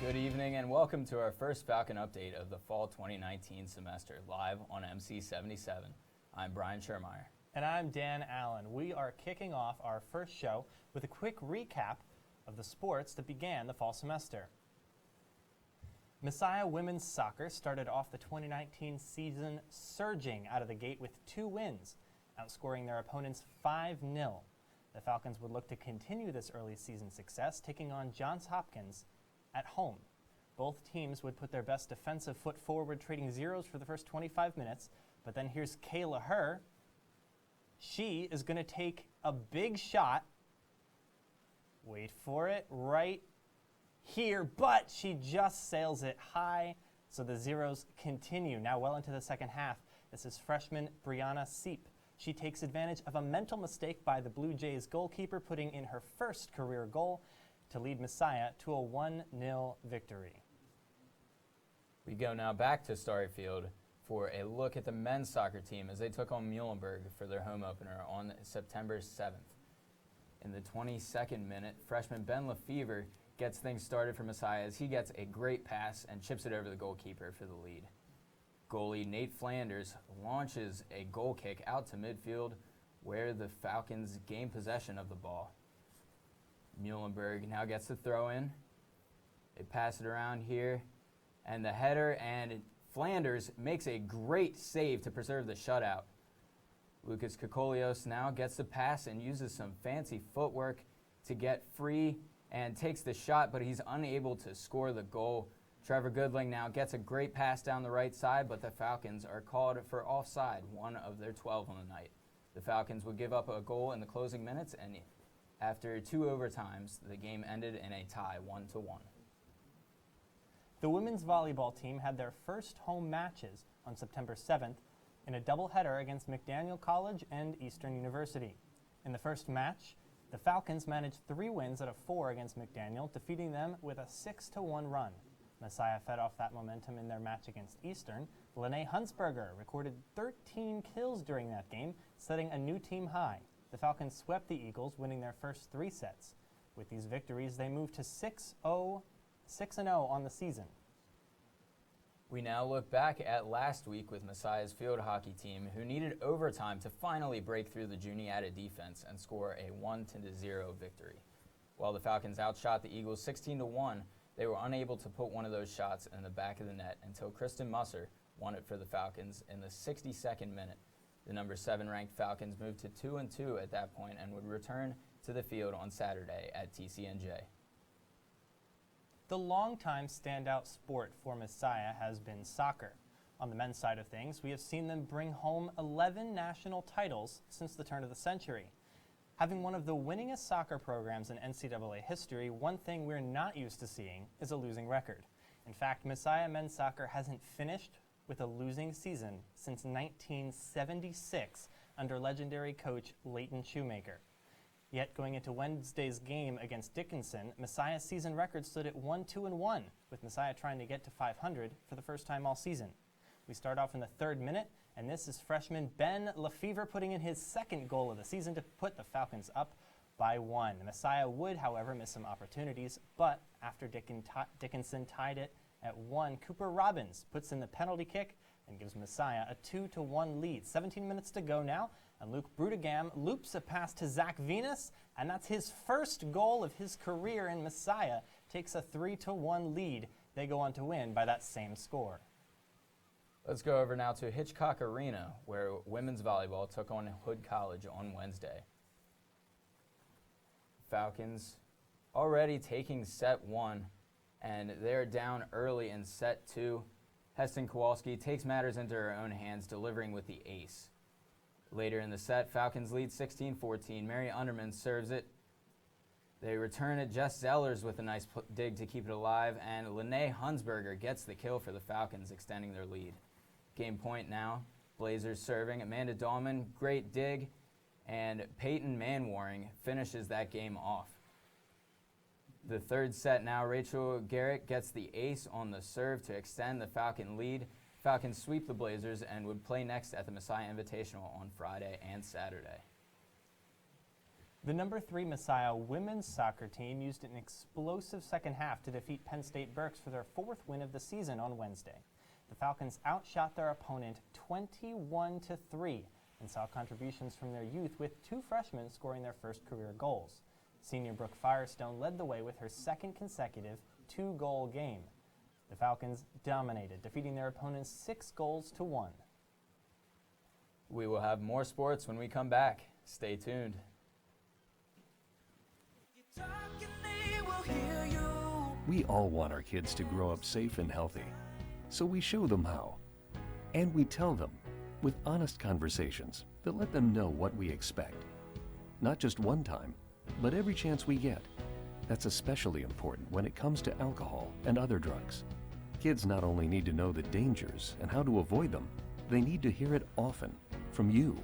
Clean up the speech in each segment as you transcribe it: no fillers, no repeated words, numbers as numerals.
Good evening and welcome to our first Falcon update of the fall 2019 semester, live on MC77. I'm Brian Schermeyer. And I'm Dan Allen. We are kicking off our first show with a quick recap of the sports that began the fall semester. Messiah Women's Soccer started off the 2019 season surging out of the gate with 2 wins, outscoring their opponents 5-0. The Falcons would look to continue this early season success, taking on Johns Hopkins at home. Both teams would put their best defensive foot forward, trading zeros for the first 25 minutes. But then here's Kayla Herr. She is going to take a big shot. Wait for it, right here. But she just sails it high, so the zeros continue. Now well into the second half, this is freshman Brianna Seep. She takes advantage of a mental mistake by the Blue Jays goalkeeper, putting in her first career goal to lead Messiah to a 1-0 victory. We go now back to Starry Field for a look at the men's soccer team as they took on Muhlenberg for their home opener on September 7th. In the 22nd minute, freshman Ben Lefevre gets things started for Messiah as he gets a great pass and chips it over the goalkeeper for the lead. Goalie Nate Flanders launches a goal kick out to midfield where the Falcons gain possession of the ball. Muhlenberg now gets the throw in. They pass it around here, and the header, and Flanders makes a great save to preserve the shutout. Lucas Kokolios now gets the pass and uses some fancy footwork to get free and takes the shot, but he's unable to score the goal. Trevor Goodling now gets a great pass down the right side, but the Falcons are called for offside, one of their 12 on the night. The Falcons would give up a goal in the closing minutes, and after 2 overtimes, the game ended in a tie, 1-1. The women's volleyball team had their first home matches on September 7th in a doubleheader against McDaniel College and Eastern University. In the first match, the Falcons managed 3 wins out of 4 against McDaniel, defeating them with a 6-1 run. Messiah fed off that momentum in their match against Eastern. Lene Hunsberger recorded 13 kills during that game, setting a new team high. The Falcons swept the Eagles, winning their first 3 sets. With these victories, they moved to 6-0 on the season. We now look back at last week with Messiah's field hockey team, who needed overtime to finally break through the Juniata defense and score a 1-0 victory. While the Falcons outshot the Eagles 16-1, they were unable to put one of those shots in the back of the net until Kristen Musser won it for the Falcons in the 62nd minute. The number 7 ranked Falcons moved to 2-2 at that point and would return to the field on Saturday at TCNJ. The longtime standout sport for Messiah has been soccer. On the men's side of things, we have seen them bring home 11 national titles since the turn of the century. Having one of the winningest soccer programs in NCAA history, one thing we're not used to seeing is a losing record. In fact, Messiah men's soccer hasn't finished with a losing season since 1976 under legendary coach Leighton Shoemaker. Yet going into Wednesday's game against Dickinson, Messiah's season record stood at 1-2-1, with Messiah trying to get to 500 for the first time all season. We start off in the 3rd minute, and this is freshman Ben Lefevre putting in his 2nd goal of the season to put the Falcons up by 1. Messiah would, however, miss some opportunities, but after Dickinson tied it at 1, Cooper Robbins puts in the penalty kick and gives Messiah a 2-1 lead. 17 minutes to go now, and Luke Brudegam loops a pass to Zach Venus, and that's his first goal of his career, and Messiah takes a 3-1 lead. They go on to win by that same score. Let's go over now to Hitchcock Arena, where women's volleyball took on Hood College on Wednesday. Falcons already taking set 1, and they're down early in set 2. Heston Kowalski takes matters into her own hands, delivering with the ace. Later in the set, Falcons lead 16-14. Mary Underman serves it. They return it. Jess Zellers with a nice dig to keep it alive, and Lene Hunsberger gets the kill for the Falcons, extending their lead. Game point now, Blazers serving. Amanda Dahlman, great dig, and Peyton Manwaring finishes that game off. The 3rd set now, Rachel Garrett gets the ace on the serve to extend the Falcon lead. Falcons sweep the Blazers and would play next at the Messiah Invitational on Friday and Saturday. The number 3 Messiah women's soccer team used an explosive second half to defeat Penn State Berks for their 4th win of the season on Wednesday. The Falcons outshot their opponent 21-3 and saw contributions from their youth, with 2 freshmen scoring their first career goals. Senior Brooke Firestone led the way with her 2nd consecutive 2-goal game. The Falcons dominated, defeating their opponents 6-1. We will have more sports when we come back. Stay tuned. We all want our kids to grow up safe and healthy, so we show them how. And we tell them with honest conversations that let them know what we expect. Not just one time, but every chance we get. That's especially important when it comes to alcohol and other drugs. Kids not only need to know the dangers and how to avoid them, they need to hear it often from you.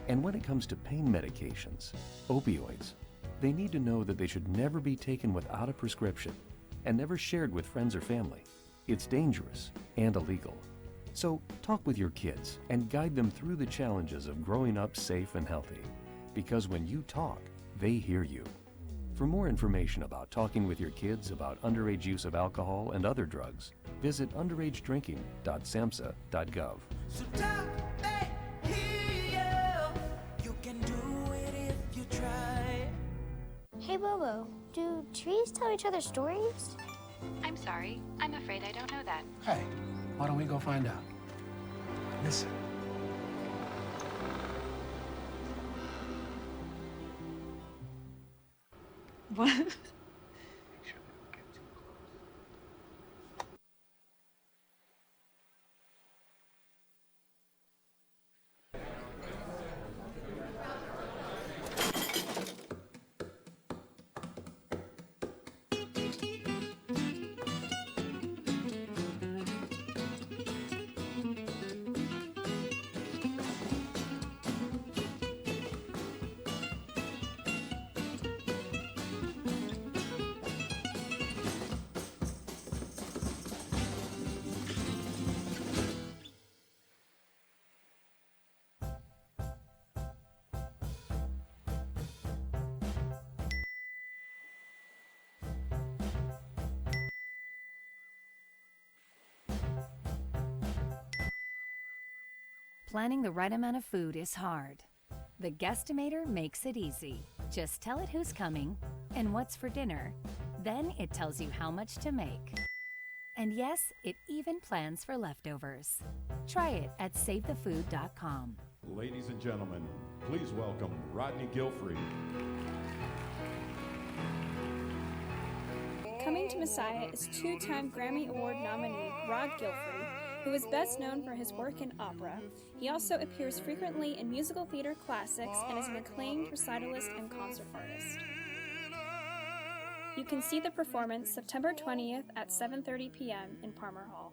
And when it comes to pain medications, opioids, they need to know that they should never be taken without a prescription and never shared with friends or family. It's dangerous and illegal. So talk with your kids and guide them through the challenges of growing up safe and healthy. Because when you talk, they hear you. For more information about talking with your kids about underage use of alcohol and other drugs, visit underagedrinking.samhsa.gov. So talk back here. You can do it if you try. Hey Bobo, do trees tell each other stories? I'm sorry. I'm afraid I don't know that. Hey, why don't we go find out? Listen. What? Planning the right amount of food is hard. The Guestimator makes it easy. Just tell it who's coming and what's for dinner. Then it tells you how much to make. And yes, it even plans for leftovers. Try it at SaveTheFood.com. Ladies and gentlemen, please welcome Rodney Gilfrey. Coming to Messiah is 2-time Grammy Award nominee Rod Gilfrey, who is best known for his work in opera. He also appears frequently in musical theater classics and is an acclaimed recitalist and concert artist. You can see the performance September 20th at 7:30 p.m. in Palmer Hall.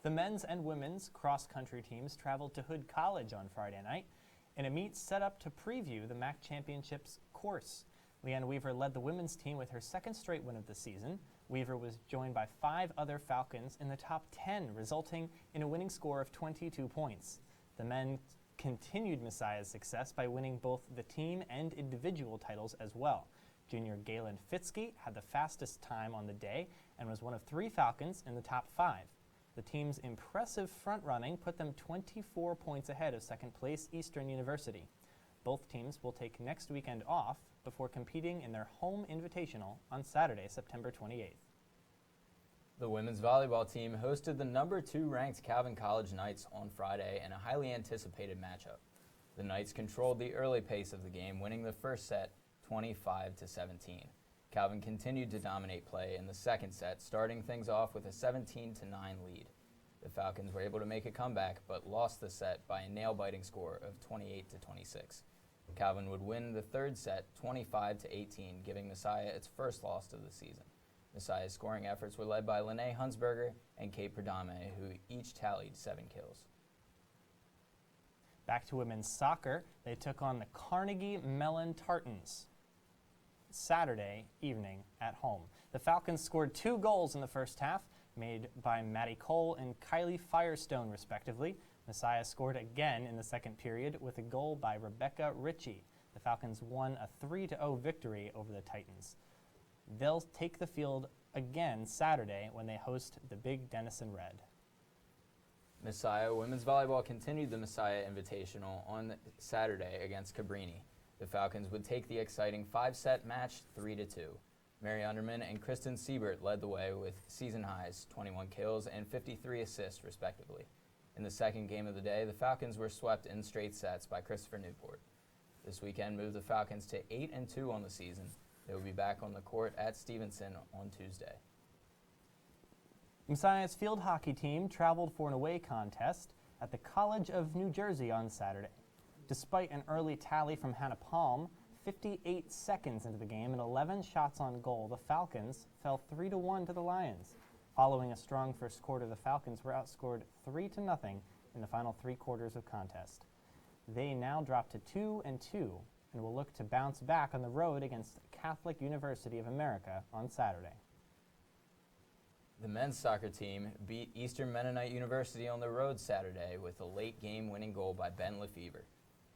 The men's and women's cross-country teams traveled to Hood College on Friday night in a meet set up to preview the MAC Championships course. Leanne Weaver led the women's team with her 2nd straight win of the season. Weaver was joined by 5 other Falcons in the top 10, resulting in a winning score of 22 points. The men continued Messiah's success by winning both the team and individual titles as well. Junior Galen Fitzke had the fastest time on the day and was one of 3 Falcons in the top 5. The team's impressive front running put them 24 points ahead of 2nd place Eastern University. Both teams will take next weekend off before competing in their home invitational on Saturday, September 28th. The women's volleyball team hosted the number 2 ranked Calvin College Knights on Friday in a highly anticipated matchup. The Knights controlled the early pace of the game, winning the first set 25-17. Calvin continued to dominate play in the second set, starting things off with a 17-9 lead. The Falcons were able to make a comeback, but lost the set by a nail-biting score of 28-26. Calvin would win the third set 25-18, giving Messiah its first loss of the season. Messiah's scoring efforts were led by Lene Hunsberger and Kate Perdame, who each tallied 7 kills. Back to women's soccer, they took on the Carnegie Mellon Tartans. Saturday evening at home. The Falcons scored 2 goals in the first half, made by Maddie Cole and Kylie Firestone, respectively. Messiah scored again in the second period with a goal by Rebecca Ritchie. The Falcons won a 3-0 victory over the Titans. They'll take the field again Saturday when they host the Big Denison Red. Messiah women's volleyball continued the Messiah Invitational on Saturday against Cabrini. The Falcons would take the exciting 5-set match 3-2. Mary Underman and Kristen Siebert led the way with season highs, 21 kills and 53 assists, respectively. In the second game of the day, the Falcons were swept in straight sets by Christopher Newport. This weekend moved the Falcons to 8-2 on the season. They will be back on the court at Stevenson on Tuesday. Messiah's field hockey team traveled for an away contest at the College of New Jersey on Saturday. Despite an early tally from Hannah Palm, 58 seconds into the game and 11 shots on goal, the Falcons fell 3-1 to the Lions. Following a strong first quarter, the Falcons were outscored 3-0 in the final 3 quarters of contest. They now drop to 2-2 and will look to bounce back on the road against Catholic University of America on Saturday. The men's soccer team beat Eastern Mennonite University on the road Saturday with a late game winning goal by Ben Lefevre.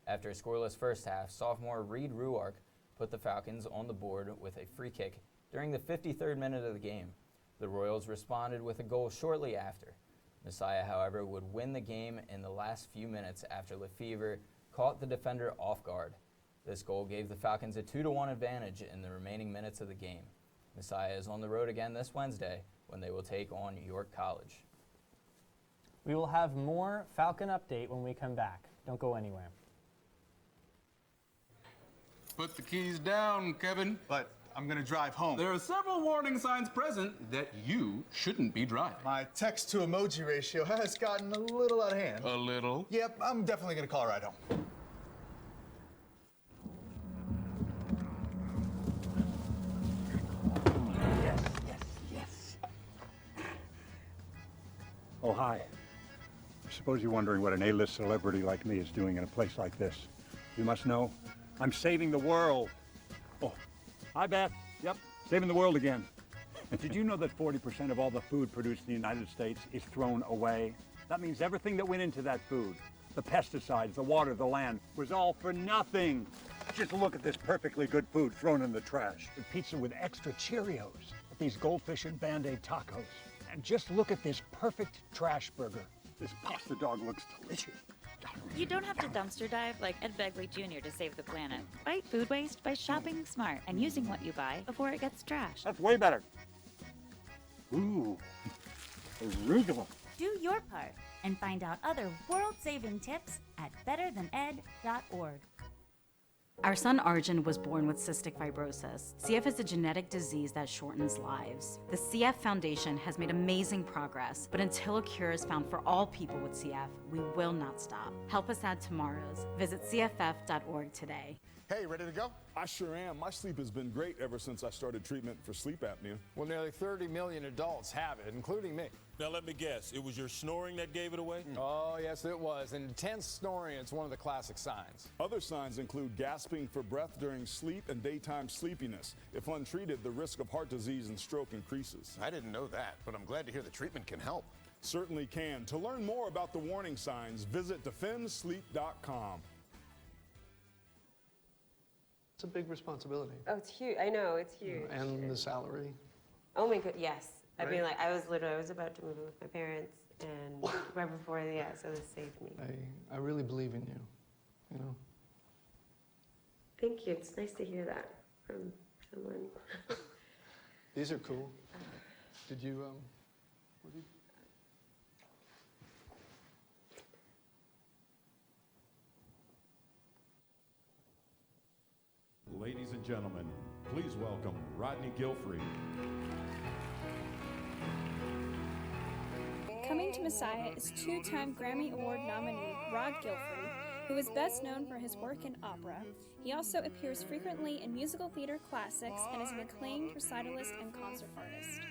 After a scoreless first half, sophomore Reed Ruark put the Falcons on the board with a free kick during the 53rd minute of the game. The Royals responded with a goal shortly after. Messiah, however, would win the game in the last few minutes after Lefevre caught the defender off guard. This goal gave the Falcons a 2-1 advantage in the remaining minutes of the game. Messiah is on the road again this Wednesday when they will take on York College. We will have more Falcon update when we come back. Don't go anywhere. Put the keys down, Kevin. But I'm gonna drive home. There are several warning signs present that you shouldn't be driving. My text-to-emoji ratio has gotten a little out of hand. A little? Yep, I'm definitely gonna call a ride home. Yes. Oh, hi. I suppose you're wondering what an A-list celebrity like me is doing in a place like this. You must know, I'm saving the world. Oh, hi, Beth. Yep, saving the world again. Did you know that 40% of all the food produced in the United States is thrown away? That means everything that went into that food, the pesticides, the water, the land, was all for nothing. Just look at this perfectly good food thrown in the trash. The pizza with extra Cheerios, these goldfish and Band-Aid tacos. And just look at this perfect trash burger. This pasta dog looks delicious. You don't have to dumpster dive like Ed Begley Jr. to save the planet. Fight food waste by shopping smart and using what you buy before it gets trashed. That's way better. Ooh, arugula. Do your part and find out other world-saving tips at betterthaned.org. Our son Arjun was born with cystic fibrosis. CF is a genetic disease that shortens lives. The CF Foundation has made amazing progress, but until a cure is found for all people with CF, we will not stop. Help us add tomorrows. Visit cff.org today. Hey, ready to go? I sure am. My sleep has been great ever since I started treatment for sleep apnea. Well, nearly 30 million adults have it, including me. Now, let me guess. It was your snoring that gave it away? Oh, yes, it was. And intense snoring is one of the classic signs. Other signs include gasping for breath during sleep and daytime sleepiness. If untreated, the risk of heart disease and stroke increases. I didn't know that, but I'm glad to hear the treatment can help. Certainly can. To learn more about the warning signs, visit defendsleep.com. It's a big responsibility. Oh, it's huge. I know, it's huge. And the salary. Oh my god, yes. I mean, Right. like, I was about to move in with my parents, and right before, so this saved me. I really believe in you, you know. Thank you. It's nice to hear that from someone. These are cool. Did you, what did Ladies and gentlemen, please welcome Rodney Gilfrey. Coming to Messiah is 2-time Grammy Award nominee Rod Gilfrey, who is best known for his work in opera. He also appears frequently in musical theater classics and is an acclaimed recitalist and concert artist.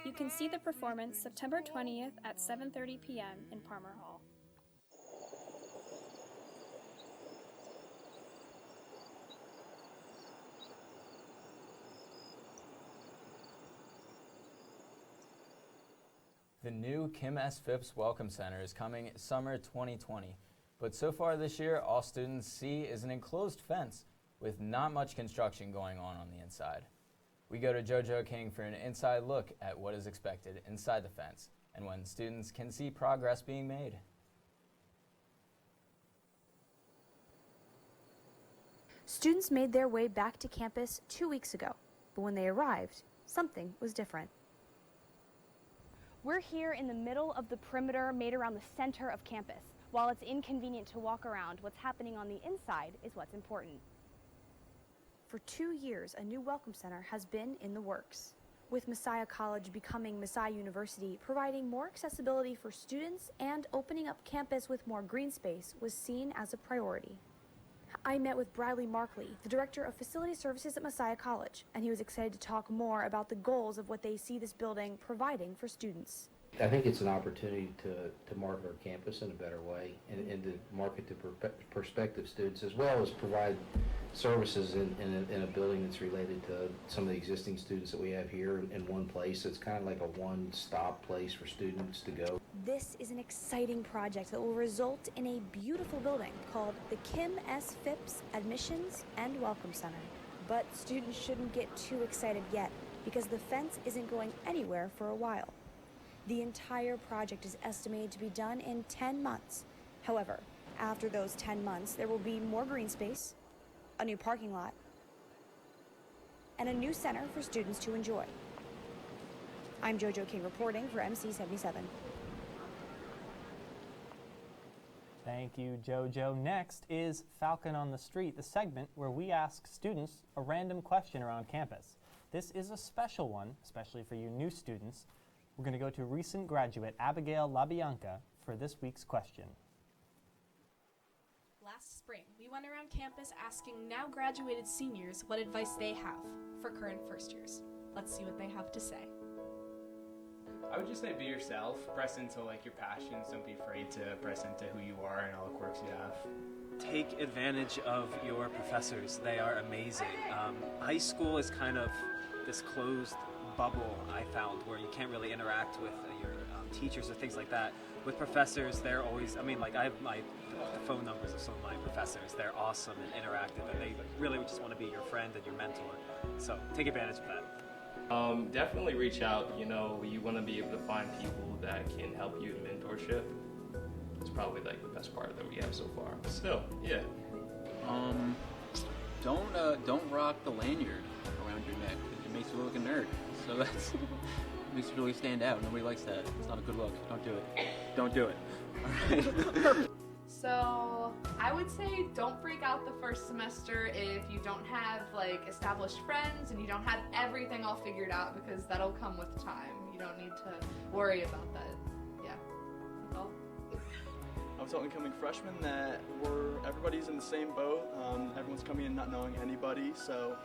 You can see the performance September 20th at 7:30 p.m. in Palmer Hall. The new Kim S. Phipps Welcome Center is coming summer 2020, but so far this year, all students see is an enclosed fence with not much construction going on the inside. We go to JoJo King for an inside look at what is expected inside the fence and when students can see progress being made. Students made their way back to campus 2 weeks ago, but when they arrived, something was different. We're here in the middle of the perimeter made around the center of campus. While it's inconvenient to walk around, what's happening on the inside is what's important. For 2 years, a new Welcome Center has been in the works, with Messiah College becoming Messiah University, providing more accessibility for students and opening up campus with more green space was seen as a priority. I met with Bradley Markley, the Director of Facility Services at Messiah College, and he was excited to talk more about the goals of what they see this building providing for students. I think it's an opportunity to market our campus in a better way and to market to prospective students, as well as provide services in a building that's related to some of the existing students that we have here in one place. It's kind of like a one-stop place for students to go. This is an exciting project that will result in a beautiful building called the Kim S. Phipps Admissions and Welcome Center. But students shouldn't get too excited yet, because the fence isn't going anywhere for a while. The entire project is estimated to be done in 10 months. However, after those 10 months, there will be more green space, a new parking lot, and a new center for students to enjoy. I'm JoJo King reporting for MC77. Thank you, JoJo. Next is Falcon on the Street, the segment where we ask students a random question around campus. This is a special one, especially for you new students. We're going to go to recent graduate Abigail LaBianca for this week's question. Last spring, we went around campus asking now graduated seniors what advice they have for current first years. Let's see what they have to say. I would just say be yourself, press into like your passions, don't be afraid to press into who you are and all the quirks you have. Take advantage of your professors. They are amazing. High school is kind of this closed bubble, I found, where you can't really interact with your teachers or things like that. With professors, they're always, I have the phone numbers of some of my professors. They're awesome and interactive, and they really just want to be your friend and your mentor. So take advantage of that. Definitely reach out. You want to be able to find people that can help you in mentorship. It's probably like the best part that we have so far. But still, yeah. Don't rock the lanyard around your neck. It makes you look like a nerd. So that's makes you really stand out. Nobody likes that. It's not a good look. Don't do it. Don't do it. All right. So I would say don't freak out the first semester if you don't have established friends and you don't have everything all figured out, because that'll come with time. You don't need to worry about that. Yeah, that's all. I was telling incoming freshmen that everybody's in the same boat. Everyone's coming in not knowing anybody, so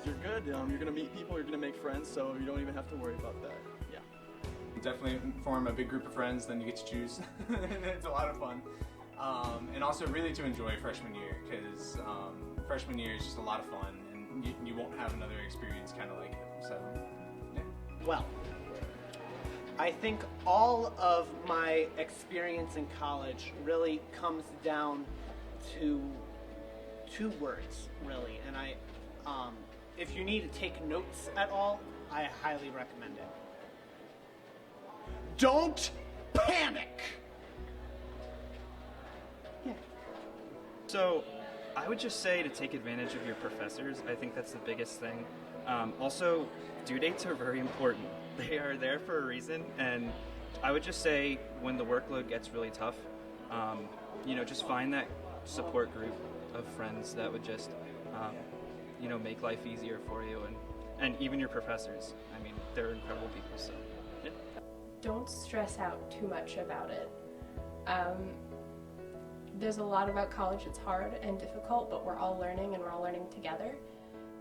you're good. You're gonna meet people, you're gonna make friends, so you don't even have to worry about that. Yeah. Definitely form a big group of friends, then you get to choose. It's a lot of fun. And also really to enjoy freshman year, because freshman year is just a lot of fun, and you won't have another experience kind of like it. So, yeah. Well, I think all of my experience in college really comes down to two words, really, and if you need to take notes at all, I highly recommend it. Don't panic! So I would just say to take advantage of your professors. I think that's the biggest thing. Also, due dates are very important. They are there for a reason, and I would just say when the workload gets really tough, just find that support group of friends that would just make life easier for you, and even your professors. They're incredible people, so yeah. Don't stress out too much about it. There's a lot about college that's hard and difficult, but we're all learning and we're all learning together.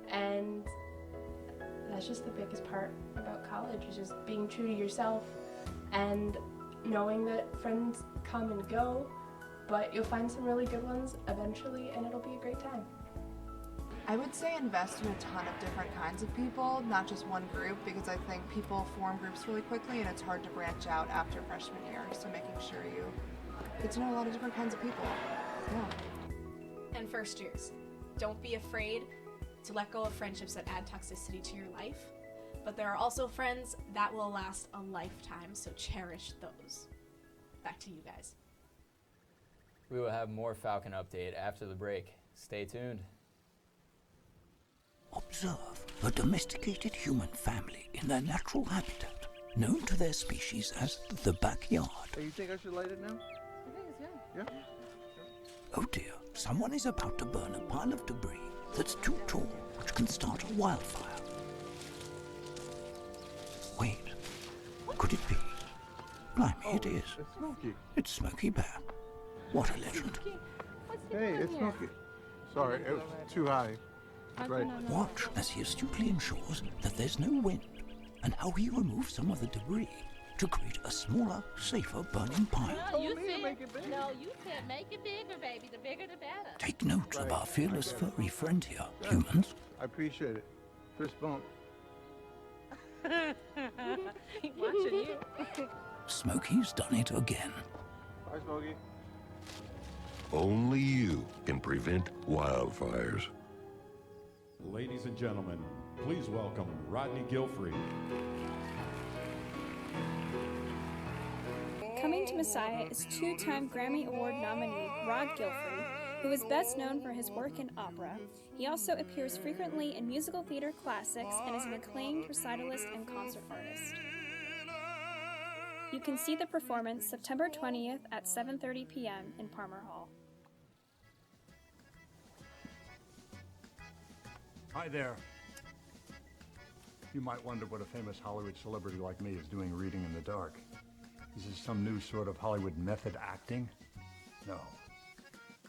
And that's just the biggest part about college, is just being true to yourself and knowing that friends come and go, but you'll find some really good ones eventually and it'll be a great time. I would say invest in a ton of different kinds of people, not just one group, because I think people form groups really quickly and it's hard to branch out after freshman year. So making sure you get to know a lot of different kinds of people. Yeah. And first years, don't be afraid to let go of friendships that add toxicity to your life. But there are also friends that will last a lifetime, so cherish those. Back to you guys. We will have more Falcon Update after the break. Stay tuned. Observe a domesticated human family in their natural habitat, known to their species as the backyard. Hey, you think I should light it now? I think it's good. Yeah? Oh dear, someone is about to burn a pile of debris that's too tall, which can start a wildfire. Wait, could it be? Blimey, it is. It's Smokey. It's Smokey Bear. What a legend. Hey, it's Smokey. Sorry, it was too high. Right. Watch as he astutely ensures that there's no wind, and how he removes some of the debris to create a smaller, safer burning pile. No, you said make it bigger, baby. The bigger, the better. Take note of our fearless furry friend here, humans. I appreciate it. Fist bump. Watching you. Smokey's done it again. Bye, Smokey. Only you can prevent wildfires. Ladies and gentlemen, please welcome Rodney Gilfrey. Coming to Messiah is two-time Grammy Award nominee Rod Gilfrey, who is best known for his work in opera. He also appears frequently in musical theater classics and is an acclaimed recitalist and concert artist. You can see the performance September 20th at 7:30 p.m. in Palmer Hall. Hi there. You might wonder what a famous Hollywood celebrity like me is doing reading in the dark. Is this some new sort of Hollywood method acting? No,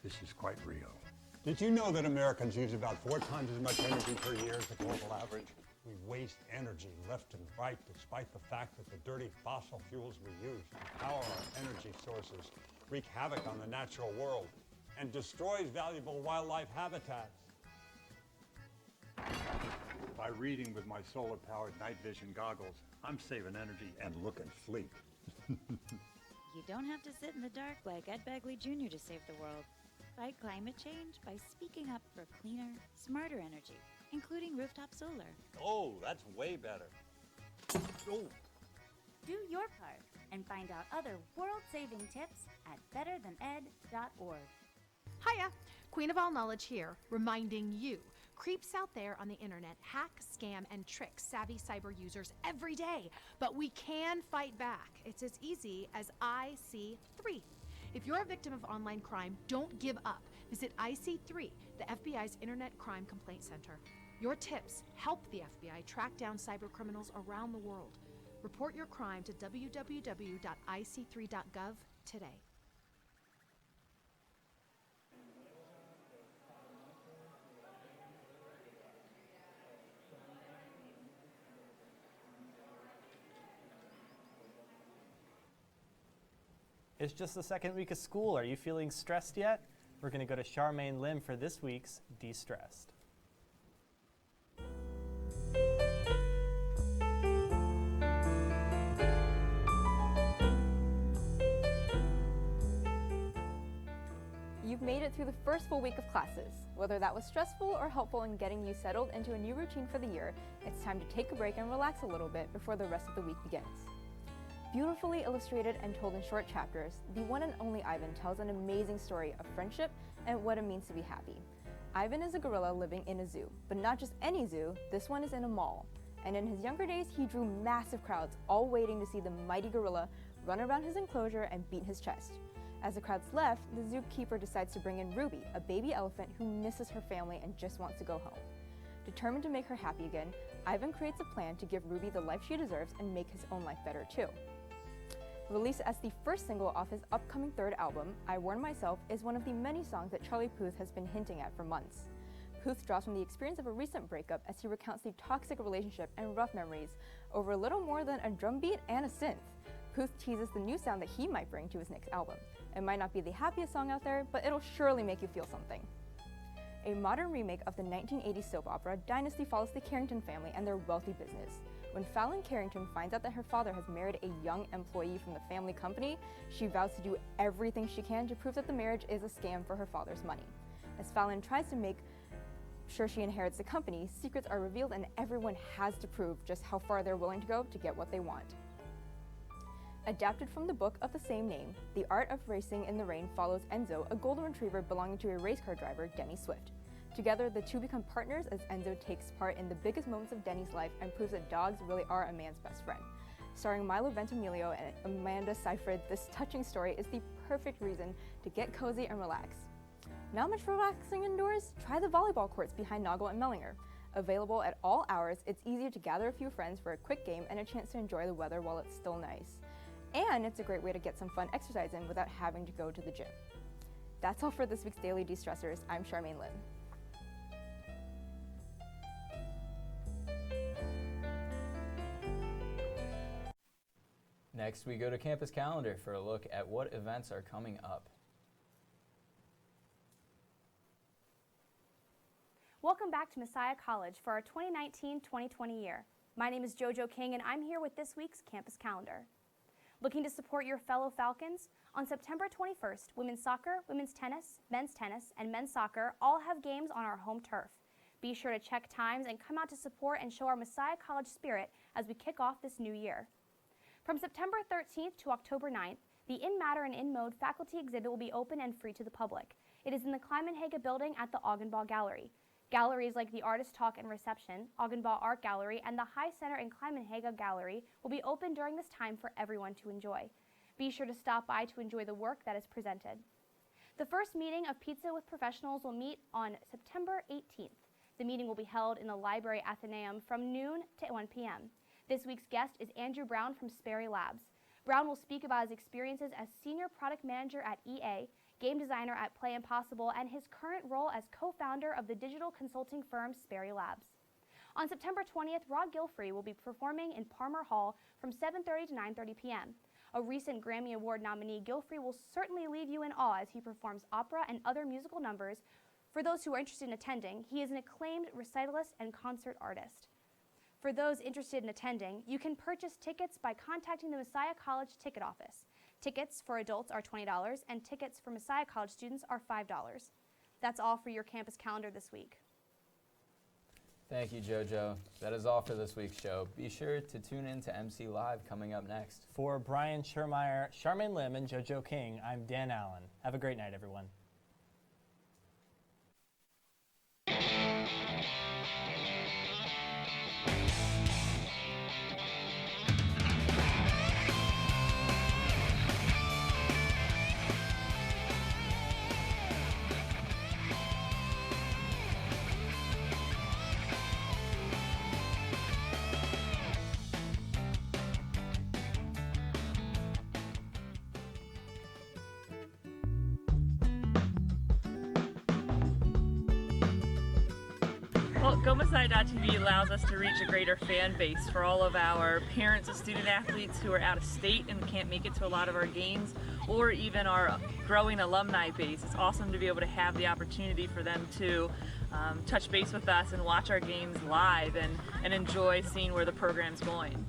this is quite real. Did you know that Americans use about 4 times as much energy per year as the global average? We waste energy left and right despite the fact that the dirty fossil fuels we use to power our energy sources wreak havoc on the natural world and destroys valuable wildlife habitats. By reading with my solar-powered night vision goggles, I'm saving energy and looking sleek. You don't have to sit in the dark like Ed Begley Jr. to save the world. Fight climate change by speaking up for cleaner, smarter energy, including rooftop solar. Oh, that's way better. Oh. Do your part and find out other world-saving tips at betterthaned.org. Hiya! Queen of All Knowledge here, reminding you, creeps out there on the internet hack, scam, and trick savvy cyber users every day. But we can fight back. It's as easy as IC3. If you're a victim of online crime, don't give up. Visit IC3, the FBI's Internet Crime Complaint Center. Your tips help the FBI track down cyber criminals around the world. Report your crime to www.ic3.gov today. It's just the second week of school. Are you feeling stressed yet? We're going to go to Charmaine Lim for this week's De-Stressed. You've made it through the first full week of classes. Whether that was stressful or helpful in getting you settled into a new routine for the year, it's time to take a break and relax a little bit before the rest of the week begins. Beautifully illustrated and told in short chapters, the one and only Ivan tells an amazing story of friendship and what it means to be happy. Ivan is a gorilla living in a zoo, but not just any zoo, this one is in a mall. And in his younger days, he drew massive crowds, all waiting to see the mighty gorilla run around his enclosure and beat his chest. As the crowds left, the zookeeper decides to bring in Ruby, a baby elephant who misses her family and just wants to go home. Determined to make her happy again, Ivan creates a plan to give Ruby the life she deserves and make his own life better too. Released as the first single off his upcoming third album, I Warn Myself is one of the many songs that Charlie Puth has been hinting at for months. Puth draws from the experience of a recent breakup as he recounts the toxic relationship and rough memories over little more than a drum beat and a synth. Puth teases the new sound that he might bring to his next album. It might not be the happiest song out there, but it'll surely make you feel something. A modern remake of the 1980s soap opera, Dynasty follows the Carrington family and their wealthy business. When Fallon Carrington finds out that her father has married a young employee from the family company, she vows to do everything she can to prove that the marriage is a scam for her father's money. As Fallon tries to make sure she inherits the company, secrets are revealed and everyone has to prove just how far they're willing to go to get what they want. Adapted from the book of the same name, The Art of Racing in the Rain follows Enzo, a golden retriever belonging to a race car driver, Denny Swift. Together, the two become partners as Enzo takes part in the biggest moments of Denny's life and proves that dogs really are a man's best friend. Starring Milo Ventimiglia and Amanda Seyfried, this touching story is the perfect reason to get cozy and relax. Not much relaxing indoors? Try the volleyball courts behind Noggle and Mellinger. Available at all hours, it's easier to gather a few friends for a quick game and a chance to enjoy the weather while it's still nice. And it's a great way to get some fun exercise in without having to go to the gym. That's all for this week's Daily De-Stressors. I'm Charmaine Lim. Next, we go to Campus Calendar for a look at what events are coming up. Welcome back to Messiah College for our 2019-2020 year. My name is JoJo King and I'm here with this week's Campus Calendar. Looking to support your fellow Falcons? On September 21st, women's soccer, women's tennis, and men's soccer all have games on our home turf. Be sure to check times and come out to support and show our Messiah College spirit as we kick off this new year. From September 13th to October 9th, the In Matter and In Mode faculty exhibit will be open and free to the public. It is in the Kleiman-Haga building at the Augenbaugh Gallery. Galleries like the Artist Talk and Reception, Augenbaugh Art Gallery, and the High Center and Kleiman-Haga Gallery will be open during this time for everyone to enjoy. Be sure to stop by to enjoy the work that is presented. The first meeting of Pizza with Professionals will meet on September 18th. The meeting will be held in the Library Athenaeum from noon to 1 p.m. This week's guest is Andrew Brown from Sperry Labs. Brown will speak about his experiences as Senior Product Manager at EA, game designer at Play Impossible, and his current role as co-founder of the digital consulting firm Sperry Labs. On September 20th, Rod Gilfrey will be performing in Palmer Hall from 7:30 to 9:30 p.m. A recent Grammy Award nominee, Gilfrey will certainly leave you in awe as he performs opera and other musical numbers. For those who are interested in attending, he is an acclaimed recitalist and concert artist. For those interested in attending, you can purchase tickets by contacting the Messiah College ticket office. Tickets for adults are $20 and tickets for Messiah College students are $5. That's all for your campus calendar this week. Thank you, JoJo. That is all for this week's show. Be sure to tune in to MC Live coming up next. For Brian Schermeyer, Charmaine Lim, and JoJo King, I'm Dan Allen. Have a great night, everyone. Well, GoMessiah.tv allows us to reach a greater fan base for all of our parents of student athletes who are out of state and can't make it to a lot of our games, or even our growing alumni base. It's awesome to be able to have the opportunity for them to touch base with us and watch our games live and enjoy seeing where the program's going.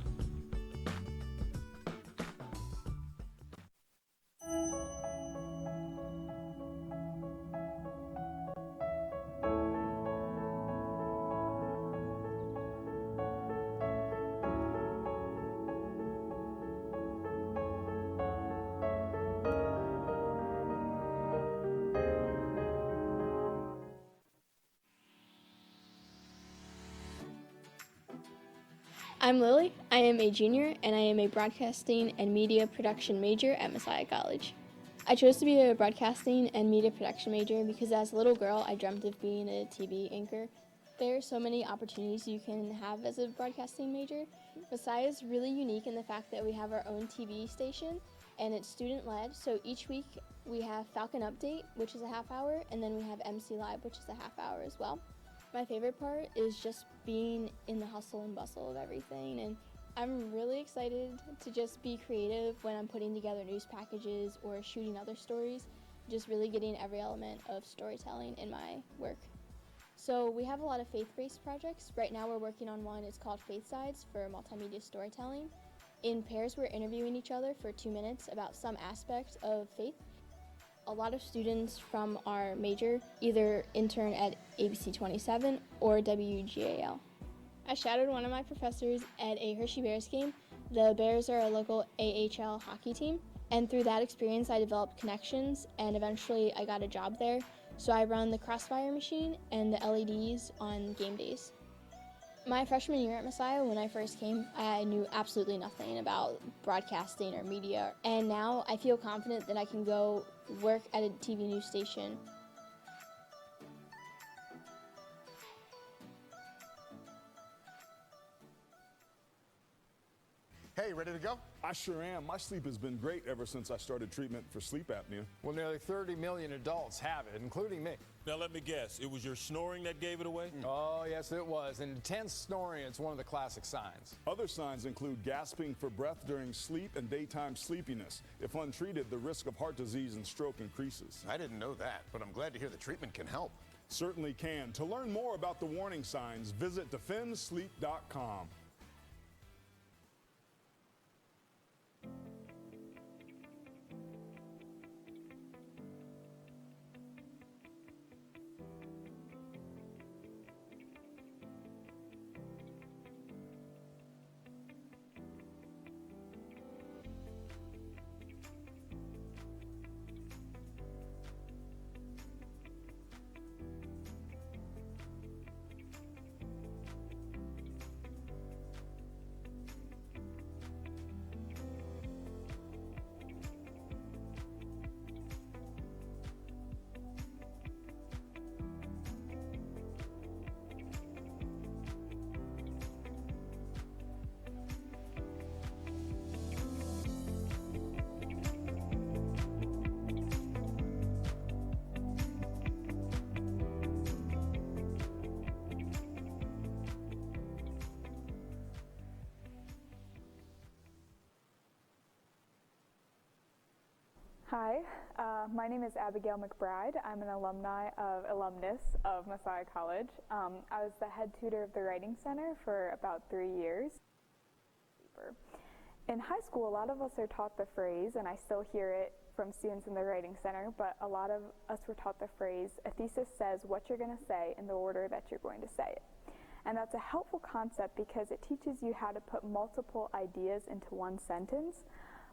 I'm Lily. I am a junior, and I am a broadcasting and media production major at Messiah College. I chose to be a broadcasting and media production major because as a little girl, I dreamt of being a TV anchor. There are so many opportunities you can have as a broadcasting major. Messiah is really unique in the fact that we have our own TV station, and it's student-led, so each week we have Falcon Update, which is a half hour, and then we have MC Live, which is a half hour as well. My favorite part is just being in the hustle and bustle of everything, and I'm really excited to just be creative when I'm putting together news packages or shooting other stories, just really getting every element of storytelling in my work. So we have a lot of faith-based projects. Right now we're working on one. It's called Faith Sides for multimedia storytelling. In pairs, we're interviewing each other for 2 minutes about some aspect of faith. A lot of students from our major either intern at ABC77 or WGAL. I shadowed one of my professors at a Hershey Bears game. The Bears are a local AHL hockey team, and through that experience I developed connections, and eventually I got a job there. So I run the Crossfire machine and the LEDs on game days. My freshman year at Messiah, when I first came, I knew absolutely nothing about broadcasting or media, and now I feel confident that I can go work at a TV news station. Hey, ready to go? I sure am. My sleep has been great ever since I started treatment for sleep apnea. Well, nearly 30 million adults have it, including me. Now, let me guess. It was your snoring that gave it away? Oh, yes, it was. And intense snoring is one of the classic signs. Other signs include gasping for breath during sleep and daytime sleepiness. If untreated, the risk of heart disease and stroke increases. I didn't know that, but I'm glad to hear the treatment can help. Certainly can. To learn more about the warning signs, visit defendsleep.com. Hi, my name is Abigail McBride. I'm an alumnus of Messiah College. I was the head tutor of the Writing Center for about 3 years. In high school, a lot of us are taught the phrase, and I still hear it from students in the Writing Center, but a lot of us were taught the phrase, a thesis says what you're going to say in the order that you're going to say it. And that's a helpful concept because it teaches you how to put multiple ideas into one sentence.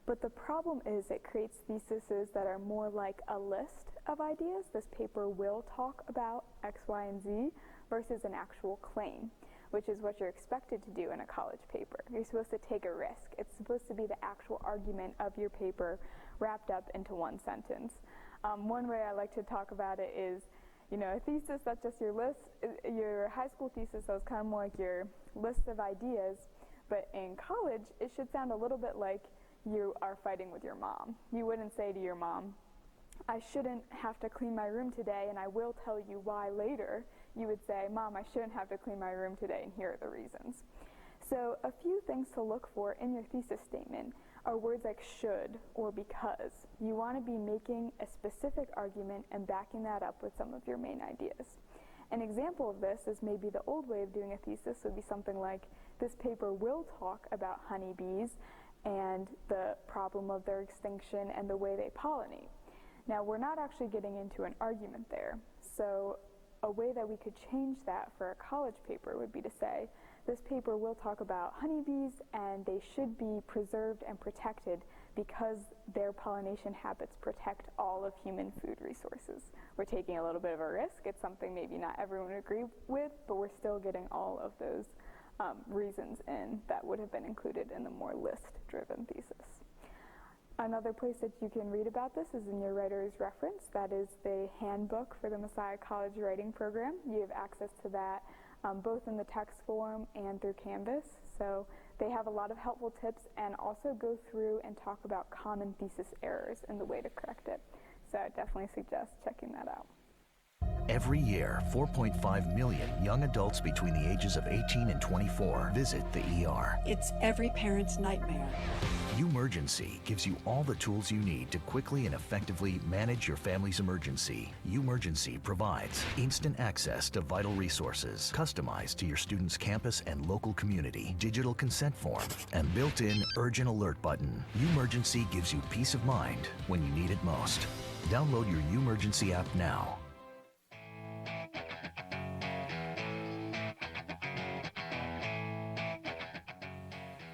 But the problem is it creates theses that are more like a list of ideas. This paper will talk about X, Y, and Z versus an actual claim, which is what you're expected to do in a college paper. You're supposed to take a risk. It's supposed to be the actual argument of your paper wrapped up into one sentence. One way I like to talk about it is, a thesis that's just your list, your high school thesis, so it's kind of more like your list of ideas. But in college, it should sound a little bit like you are fighting with your mom. You wouldn't say to your mom, I shouldn't have to clean my room today, and I will tell you why later. You would say, Mom, I shouldn't have to clean my room today, and here are the reasons. So a few things to look for in your thesis statement are words like should or because. You want to be making a specific argument and backing that up with some of your main ideas. An example of this is maybe the old way of doing a thesis would be something like, this paper will talk about honeybees and the problem of their extinction and the way they pollinate. Now, we're not actually getting into an argument there, so a way that we could change that for a college paper would be to say, this paper will talk about honeybees and they should be preserved and protected because their pollination habits protect all of human food resources. We're taking a little bit of a risk. It's something maybe not everyone would agree with, but we're still getting all of those reasons in that would have been included in the more list-driven thesis. Another place that you can read about this is in your writer's reference. That is the handbook for the Messiah College Writing Program. You have access to that both in the text form and through Canvas. So they have a lot of helpful tips and also go through and talk about common thesis errors and the way to correct it. So I definitely suggest checking that out. Every year, 4.5 million young adults between the ages of 18 and 24 visit the ER. It's every parent's nightmare. Umergency gives you all the tools you need to quickly and effectively manage your family's emergency. Umergency provides instant access to vital resources, customized to your student's campus and local community, digital consent form, and built-in urgent alert button. Umergency gives you peace of mind when you need it most. Download your Umergency app now.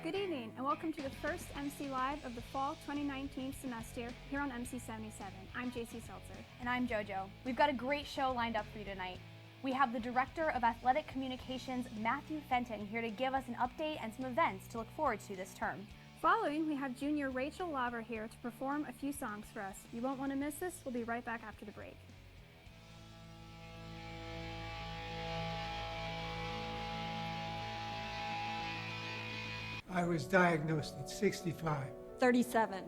Good evening and welcome to the first MC Live of the fall 2019 semester here on MC77. I'm JC Seltzer. And I'm JoJo. We've got a great show lined up for you tonight. We have the Director of Athletic Communications, Matthew Fenton, here to give us an update and some events to look forward to this term. Following, we have junior Rachel Lauber here to perform a few songs for us. You won't want to miss this. We'll be right back after the break. I was diagnosed at 65. 37.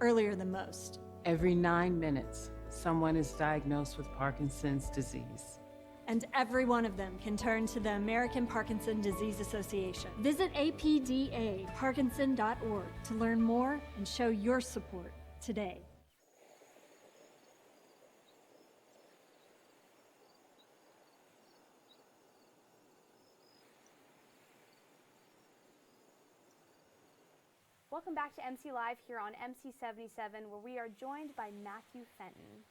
Earlier than most. Every 9 minutes, someone is diagnosed with Parkinson's disease. And every one of them can turn to the American Parkinson Disease Association. Visit apdaparkinson.org to learn more and show your support today. Welcome back to MC Live here on MC77, where we are joined by Matthew Fenton.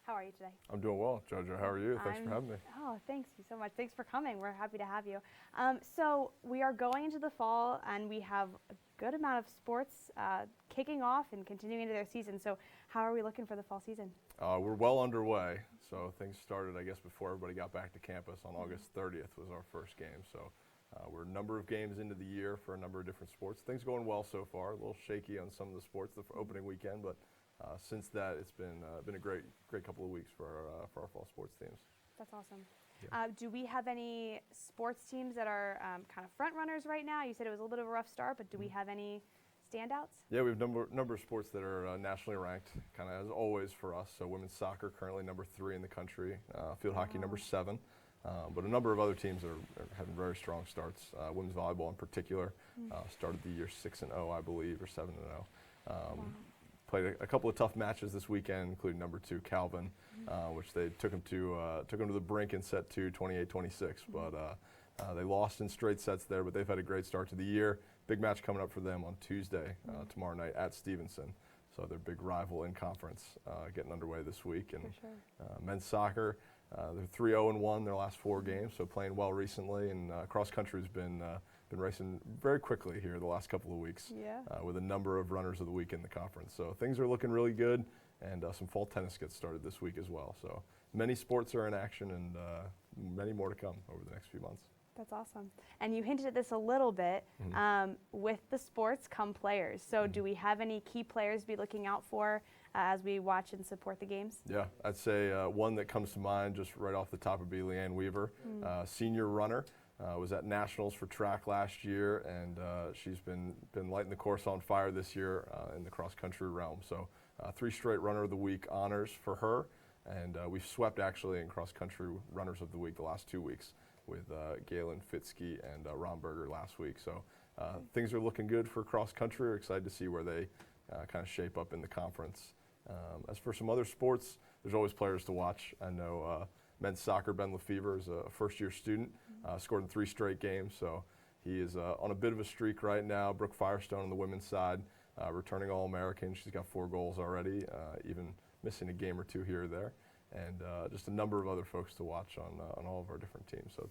How are you today? I'm doing well, JoJo. How are you? Thanks for having me. Oh, thanks you so much. Thanks for coming. We're happy to have you. So we are going into the fall, and we have a good amount of sports kicking off and continuing into their season. So how are we looking for the fall season? We're well underway. So things started, I guess, before everybody got back to campus. On August 30th was our first game. So we're a number of games into the year for a number of different sports. Things going well so far. A little shaky on some of the sports the opening weekend, but since that, it's been a great couple of weeks for our fall sports teams. That's awesome. Yeah. Do we have any sports teams that are kind of front runners right now? You said it was a little bit of a rough start, but do we have any standouts? Yeah, we have number of sports that are nationally ranked, kind of as always for us. So women's soccer currently number 3 in the country, field hockey number 7. But a number of other teams are having very strong starts. Women's volleyball in particular started the year 6-0, I believe, or 7-0. Played a couple of tough matches this weekend, including number 2 Calvin, which they took them to the brink in set 2, 28-26. But they lost in straight sets there, but they've had a great start to the year. Big match coming up for them on Tuesday, tomorrow night at Stevenson. So their big rival in conference getting underway this week. And men's soccer, they're 3-0-1 their last 4 games, so playing well recently. And cross country's been racing very quickly here the last couple of weeks, with a number of runners of the week in the conference. So things are looking really good, and some fall tennis gets started this week as well. So many sports are in action, and many more to come over the next few months. That's awesome. And you hinted at this a little bit. With the sports come players. So do we have any key players to be looking out for as we watch and support the games? Yeah, I'd say one that comes to mind just right off the top would be Leanne Weaver, senior runner. Was at Nationals for track last year, and she's been lighting the course on fire this year in the cross-country realm. So 3 straight Runner of the Week honors for her, and we've swept actually in cross-country Runners of the Week the last 2 weeks with Galen Fitzke and Romberger last week. So things are looking good for cross-country. We're excited to see where they kind of shape up in the conference. As for some other sports, there's always players to watch. I know men's soccer, Ben Lefevre is a first-year student, scored in 3 straight games, so he is on a bit of a streak right now. Brooke Firestone on the women's side, returning All-American. She's got 4 goals already, even missing a game or 2 here or there, and just a number of other folks to watch on all of our different teams. So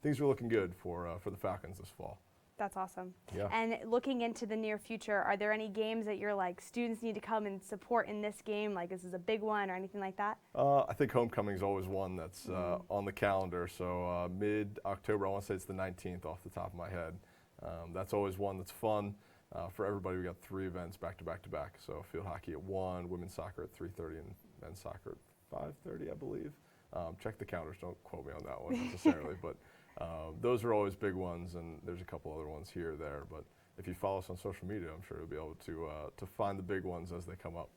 things are looking good for the Falcons this fall. That's awesome. Yeah. And looking into the near future, are there any games that you're like, students need to come and support in this game, like this is a big one or anything like that? I think homecoming is always one that's on the calendar. So mid-October, I want to say it's the 19th off the top of my head. That's always one that's fun for everybody. We got 3 events back to back to back. So field hockey at 1, women's soccer at 3:30, and men's soccer at 5:30, I believe. Check the calendars. Don't quote me on that one necessarily, but those are always big ones, and there's a couple other ones here or there. But if you follow us on social media, I'm sure you'll be able to find the big ones as they come up.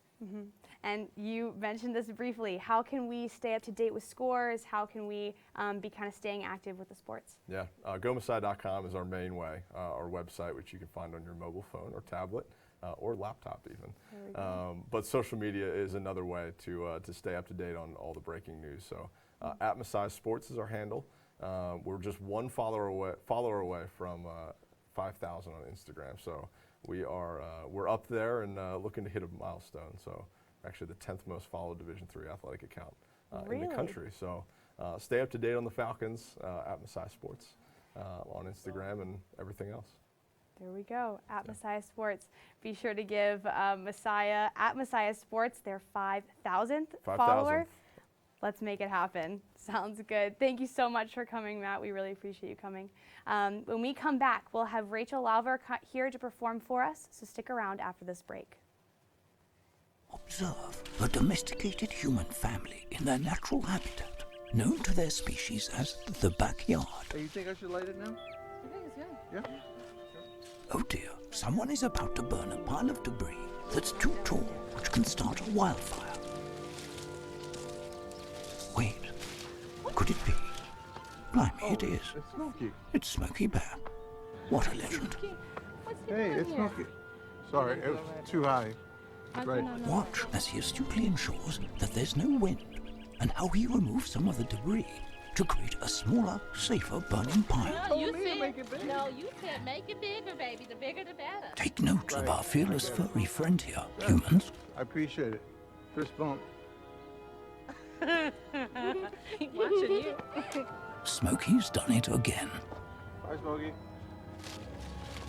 And you mentioned this briefly. How can we stay up to date with scores? How can we be kind of staying active with the sports? Yeah, GoMessiah.com is our main way, our website, which you can find on your mobile phone or tablet or laptop even. But social media is another way to stay up to date on all the breaking news. So at Messiah Sports is our handle. We're just one follower away from 5,000 on Instagram. So we're up there and looking to hit a milestone. So actually the 10th most followed Division III athletic account in the country. So stay up to date on the Falcons at Messiah Sports on Instagram and everything else. There we go, at Messiah Sports. Be sure to give Messiah at Messiah Sports their 5,000th follower. Let's make it happen. Sounds good. Thank you so much for coming, Matt. We really appreciate you coming. When we come back, we'll have Rachel Lalver here to perform for us, so stick around after this break. Observe a domesticated human family in their natural habitat, known to their species as the backyard. Hey, you think I should light it now? I think it's good. Yeah. Oh dear, someone is about to burn a pile of debris that's too tall, which can start a wildfire. Wait, could it be? Blimey, it is. It's Smokey. It's Smokey Bear. What a legend. Hey, it's Smokey. Sorry, it was too high. Right. Watch as he astutely ensures that there's no wind, and how he removes some of the debris to create a smaller, safer burning pile. No, you said make it bigger, baby. The bigger the better. Take note of our fearless furry friend here, humans. I appreciate it. Fist bump. Watching you. Smokey's done it again. Bye, Smokey.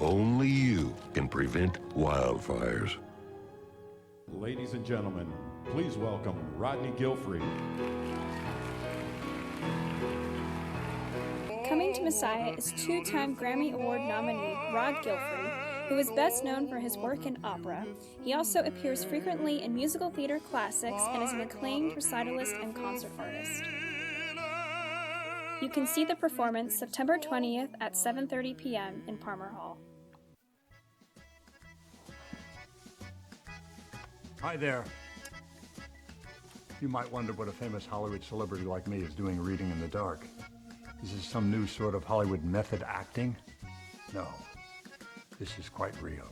Only you can prevent wildfires. Ladies and gentlemen, please welcome Rodney Gilfrey. Coming to Messiah is two-time Grammy Award nominee Rod Gilfrey, who is best known for his work in opera. He also appears frequently in musical theater classics and is an acclaimed recitalist and concert artist. You can see the performance September 20th at 7:30 p.m. in Palmer Hall. Hi there. You might wonder what a famous Hollywood celebrity like me is doing reading in the dark. Is this some new sort of Hollywood method acting? No, this is quite real.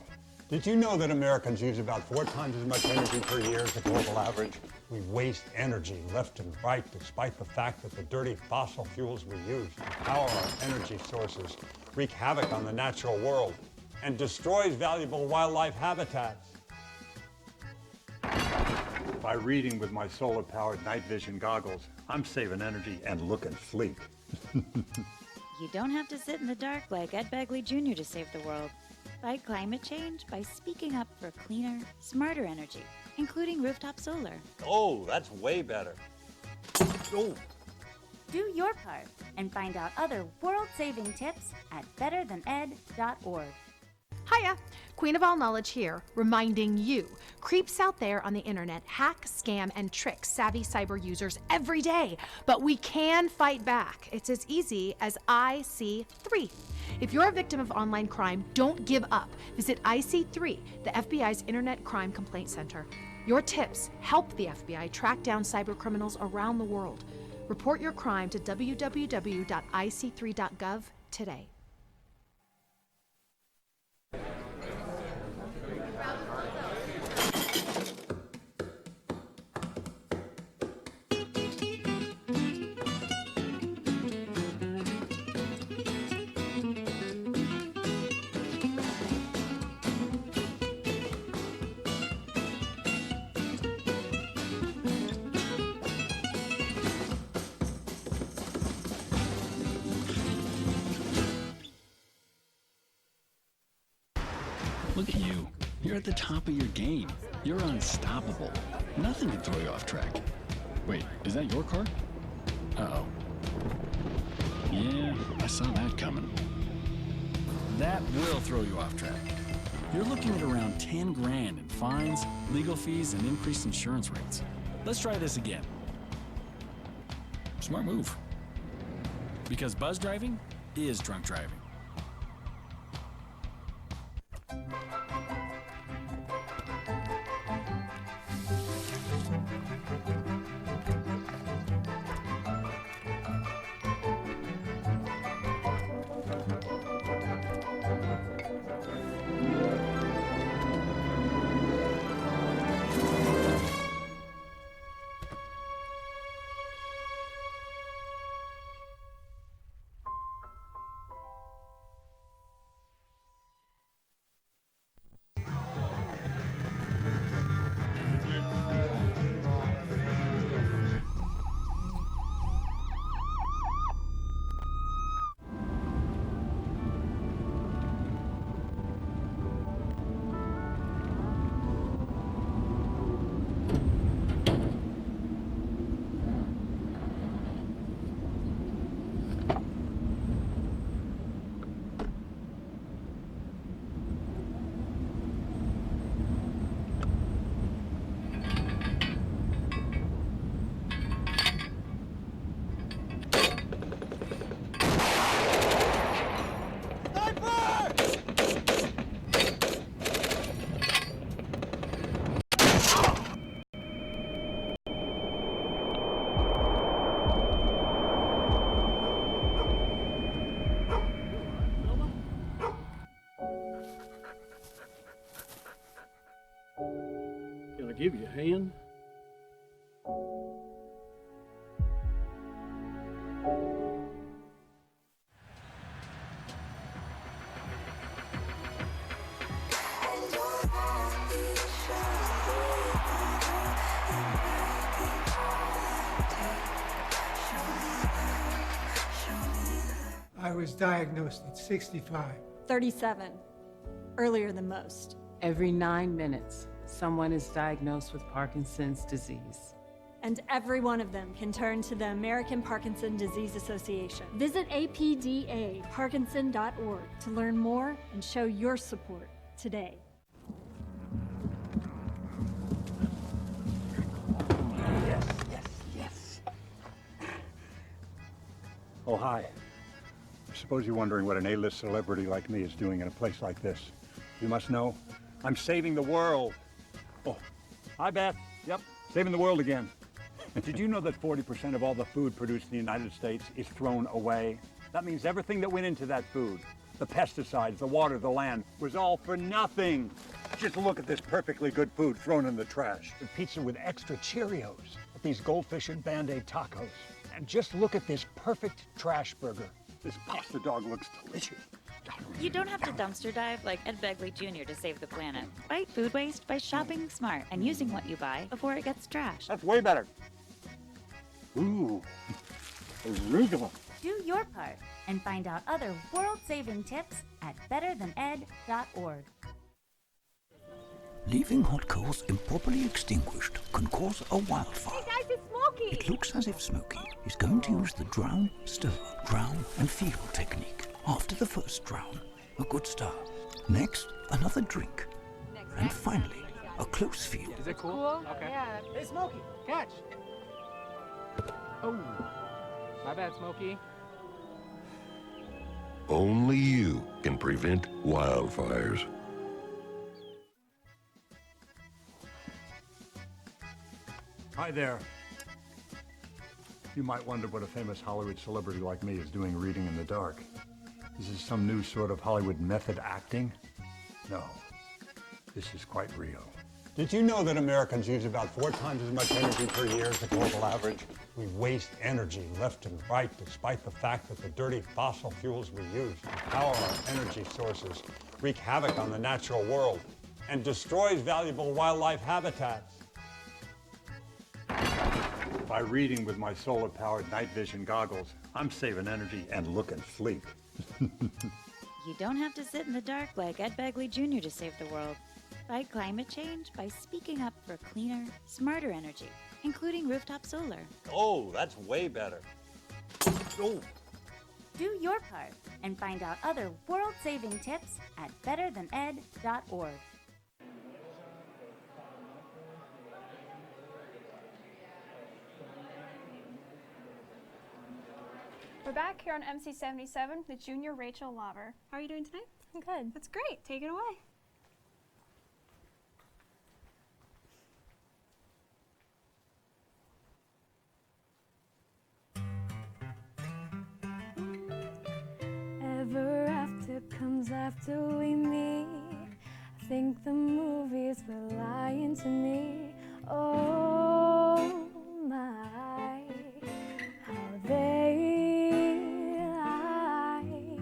Did you know that Americans use about 4 times as much energy per year as the global average? We waste energy left and right, despite the fact that the dirty fossil fuels we use to power our energy sources wreak havoc on the natural world and destroys valuable wildlife habitats. By reading with my solar-powered night vision goggles, I'm saving energy and looking sleek. You don't have to sit in the dark like Ed Begley Jr. to save the world. Fight climate change by speaking up for cleaner, smarter energy, including rooftop solar. Oh, that's way better. Oh. Do your part and find out other world-saving tips at betterthaned.org. Hiya! Queen of All Knowledge here, reminding you, creeps out there on the internet hack, scam, and trick savvy cyber users every day, but we can fight back. It's as easy as IC3. If you're a victim of online crime, don't give up. Visit IC3, the FBI's Internet Crime Complaint Center. Your tips help the FBI track down cyber criminals around the world. Report your crime to www.ic3.gov today. Look at you. You're at the top of your game. You're unstoppable. Nothing can throw you off track. Wait, is that your car? Uh-oh. Yeah, I saw that coming. That will throw you off track. You're looking at around 10 grand in fines, legal fees, and increased insurance rates. Let's try this again. Smart move. Because buzz driving is drunk driving. give you a hand? I was diagnosed at 65. 37. Earlier than most. Every 9 minutes, someone is diagnosed with Parkinson's disease. And every one of them can turn to the American Parkinson Disease Association. Visit apdaparkinson.org to learn more and show your support today. Yes, yes, yes. Oh, hi. I suppose you're wondering what an A-list celebrity like me is doing in a place like this. You must know, I'm saving the world. Oh, hi, Beth. Yep, saving the world again. Did you know that 40% of all the food produced in the United States is thrown away? That means everything that went into that food, the pesticides, the water, the land, was all for nothing. Just look at this perfectly good food thrown in the trash. The pizza with extra Cheerios, these goldfish and Band-Aid tacos. And just look at this perfect trash burger. This pasta dog looks delicious. You don't have to dumpster dive like Ed Begley Jr. to save the planet. Fight food waste by shopping smart and using what you buy before it gets trashed. That's way better. Ooh, arugula. Do your part and find out other world-saving tips at betterthaned.org. Leaving hot coals improperly extinguished can cause a wildfire. Hey guys, it's Smokey! It looks as if Smokey is going to use the drown, stir, drown, and feel technique. After the first drown, a good stir. Next, another drink. And finally, a close feel. Is it cool? Okay. Yeah. Hey, Smokey, catch! Oh, my bad, Smokey. Only you can prevent wildfires. Hi there. You might wonder what a famous Hollywood celebrity like me is doing reading in the dark. Is this some new sort of Hollywood method acting? No, this is quite real. Did you know that Americans use about 4 times as much energy per year as the global average? We waste energy left and right despite the fact that the dirty fossil fuels we use to power our energy sources wreak havoc on the natural world and destroys valuable wildlife habitats. By reading with my solar-powered night vision goggles, I'm saving energy and looking sleek. You don't have to sit in the dark like Ed Begley Jr. to save the world. Fight climate change by speaking up for cleaner, smarter energy, including rooftop solar. Oh, that's way better. Oh. Do your part and find out other world-saving tips at betterthaned.org. We're back here on MC77 with Junior Rachel Lauber. How are you doing tonight? I'm good. That's great. Take it away. Ever after comes after we meet. I think the movies were lying to me. Oh my, how they lie.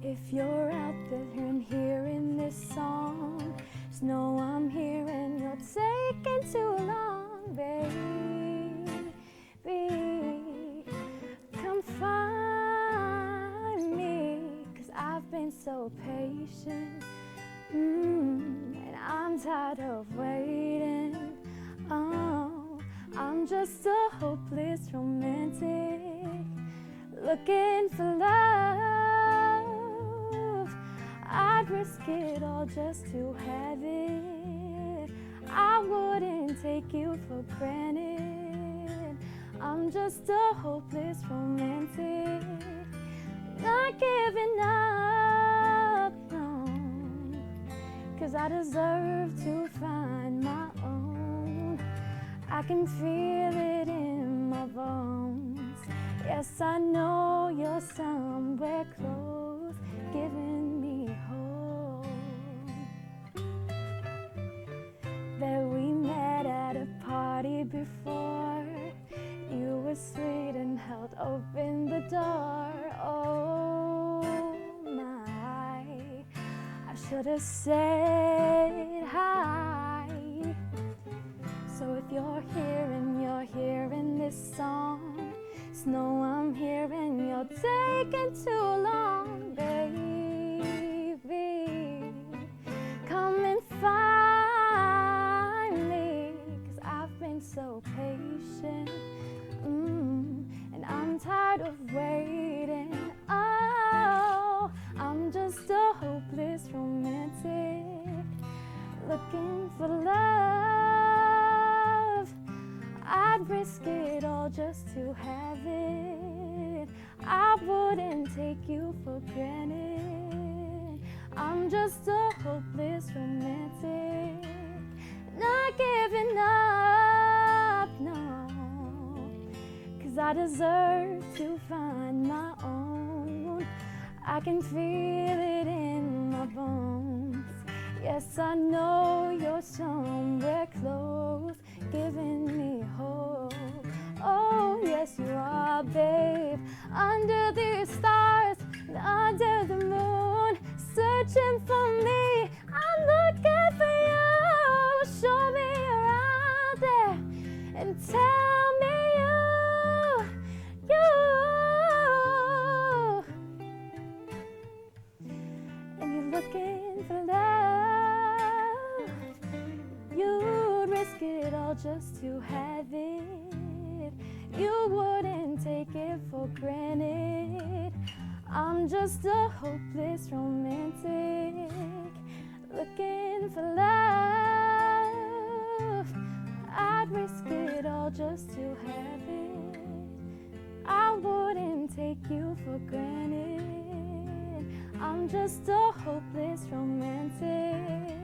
If you're out there and hearing this song, just know I'm here and you're taking too long, baby. Come find me, 'cause I've been so patient, and I'm tired of waiting. Oh, I'm just a hopeless romantic looking for love. I'd risk it all just to have it. I wouldn't take you for granted. I'm just a hopeless romantic, not giving up, no, 'cause I deserve to find my own. I can feel it in my bones. Yes, I know you're somewhere close, giving me hope that we before. You were sweet and held open the door. Oh my, I should have said hi. So if you're hearing this song, just know I'm here and you're taking too long, baby. Come and find me, 'cause I've been so patient, and I'm tired of waiting. Oh, I'm just a hopeless romantic looking for love. I'd risk it all just to have it. I wouldn't take you for granted. I'm just a hopeless romantic, not giving up, no, 'cause I deserve to find my own. I can feel it in my bones. Yes, I know you're somewhere close, giving me hope. Oh, yes, you are, babe. Under the stars, and under the moon, searching for me, I'm looking for you. Show me you're out there and tell me you. And you're looking for love. You'd risk it all just to have it. You wouldn't take it for granted. I'm just a hopeless romantic looking for love. I'd risk it all just to have it. I wouldn't take you for granted. I'm just a hopeless romantic,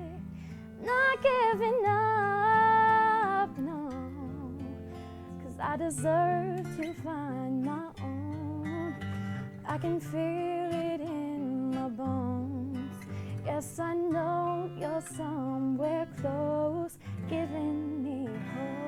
not giving up, no, 'cause I deserve to find my own. I can feel it in my bones. Yes, I know you're somewhere close, giving me hope.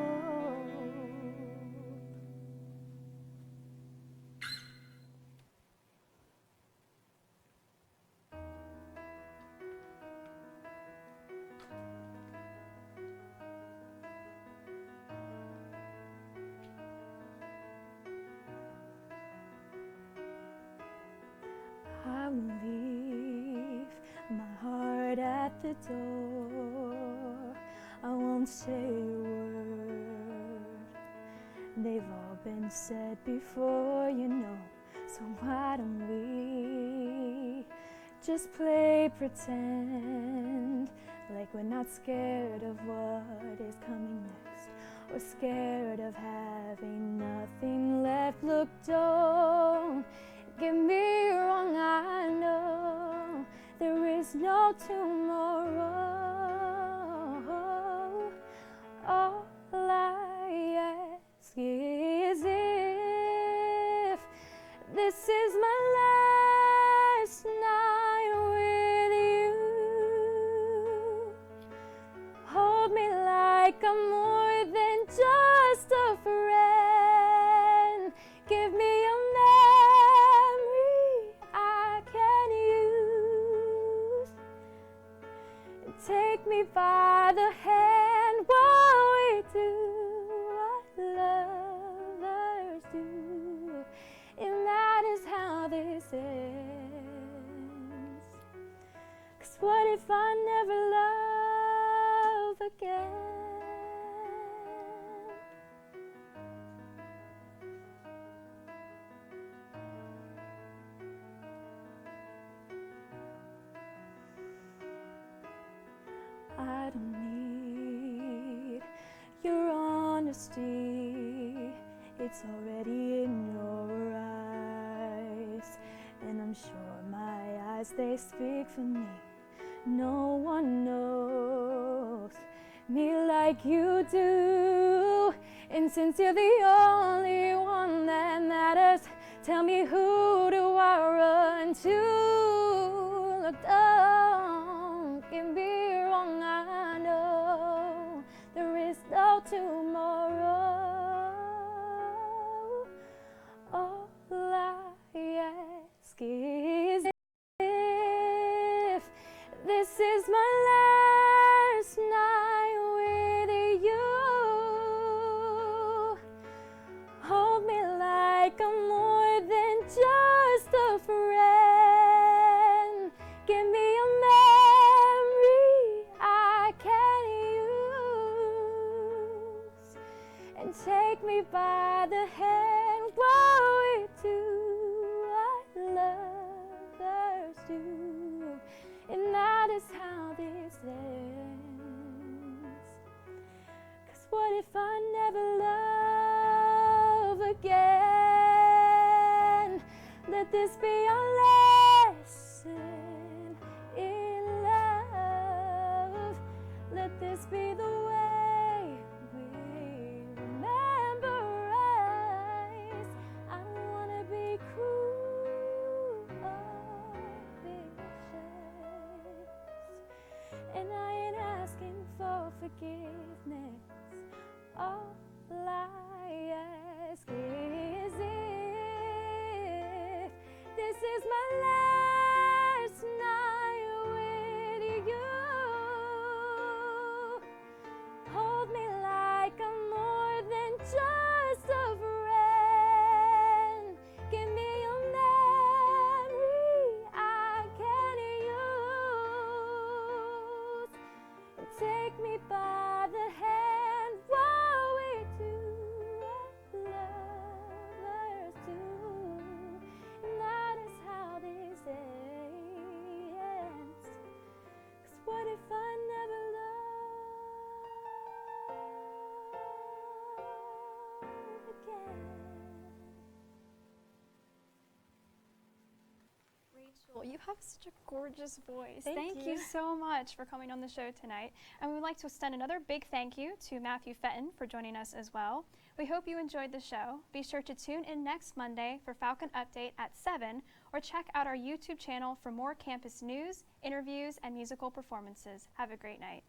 I will leave my heart at the door. I won't say a word. They've all been said before, you know. So why don't we just play pretend, like we're not scared of what is coming next, or scared of having nothing left. Look, don't get me wrong, I know there is no tomorrow. All I ask is if this is my last night with you, hold me like I'm more than just a friend. Give me a memory I can use. Take me by the hand while we do what lovers do. And that is how this ends. 'Cause what if I never love again? I don't need your honesty, it's already in your eyes. And I'm sure my eyes, they speak for me. No one knows me like you do. And since you're the only one that matters, tell me, who do I run to? Look, don't get me wrong, I know there is no tomorrow. ask is if this is my last night with you. Hold me like I'm more than just a friend. Give me a memory I can use, and take me by the hand while we do what lovers do. And that is how this ends. 'Cause what if I never love again? Let this be our lesson in love. Let this be the way we remember us. I don't wanna be cruel or vicious, and I ain't asking for forgiveness. All I ask is if this is my last night with you. Hold me like I'm more than just a friend. Give me a memory I can use, and take me by the hand while we do what lovers do. And that is how this ends. 'Cause what if I never love again? Rachel, you have such a gorgeous voice. Thank you you. so much for coming on the show tonight. And we would like to extend another big thank you to Matthew Fenton for joining us as well. We hope you enjoyed the show. Be sure to tune in next Monday for Falcon Update at 7, or check out our YouTube channel for more campus news, interviews, and musical performances. Have a great night.